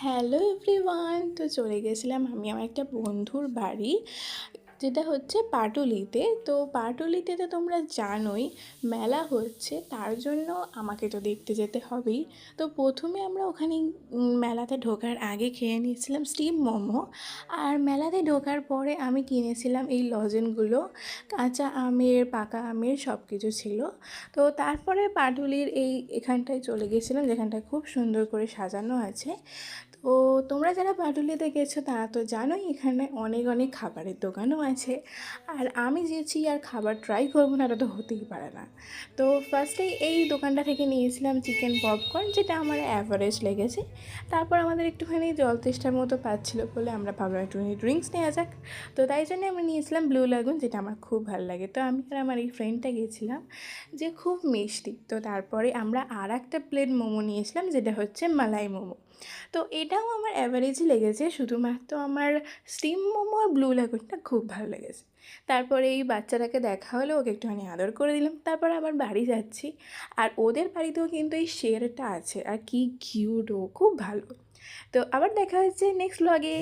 Hello everyone, তো চলে গেছিলাম আমি আমার একটা বন্ধুর বাড়ি, যেটা হচ্ছে পাটুলিতে। তো পাটুলিতে তো তোমরা জানোই মেলা হচ্ছে, তার জন্য আমাকে তো দেখতে যেতে হবেই। তো প্রথমে আমরা ওখানে মেলাতে ঢোকার আগে খেয়ে নিয়েছিলাম স্টিম মোমো। আর মেলাতে ঢোকার পরে আমি কিনেছিলাম এই লজেনগুলো, কাঁচা আমের পাকা আমের সব কিছু ছিল। তো তারপরে পাটুলির এখানটায় চলে গেছিলাম, যেখানটা খুব সুন্দর করে সাজানো আছে। তো তোমরা যারা পাটুলিতে গেছো তারা তো জানোই এখানে অনেক অনেক খাবারের দোকানও আছে। আর আমি যেছি আর খাবার ট্রাই করবো না, এটা তো হতেই পারে না। তো ফার্স্টেই এই দোকানটা থেকে নিয়েছিলাম চিকেন পপকর্ন, যেটা আমার অ্যাভারেজ লেগেছে। তারপর আমাদের একটুখানি জল তেষ্টার মতো পাচ্ছিলো বলে আমরা ভাবলাম একটুখানি ড্রিঙ্কস নেওয়া যাক। তো তাই জন্য আমি নিয়েছিলাম ব্লু লাগুন, যেটা আমার খুব ভালো লাগে। তো আমি আর আমার এই ফ্রেন্ডটা গেছিলাম, যে খুব মিষ্টি। তো তারপরে আমরা আর একটা প্লেট মোমো নিয়েছিলাম, যেটা হচ্ছে মালাই মোমো। তো এটাও আমার অ্যাভারেজই লেগেছে, শুধুমাত্র আমার স্টিম মোমো আর ব্লু লাগুনটা খুব ভালো লেগেছে। তারপরে এই বাচ্চাটাকে দেখা হলো, ওকে একটুখানি আদর করে দিলাম, তারপর আবার বাড়ি যাচ্ছি। আর ওদের বাড়িতেও কিন্তু এই শেরটা আছে, আর কি কিউট, ও খুব ভালো। তো আবার দেখা হচ্ছে নেক্সট ব্লগে।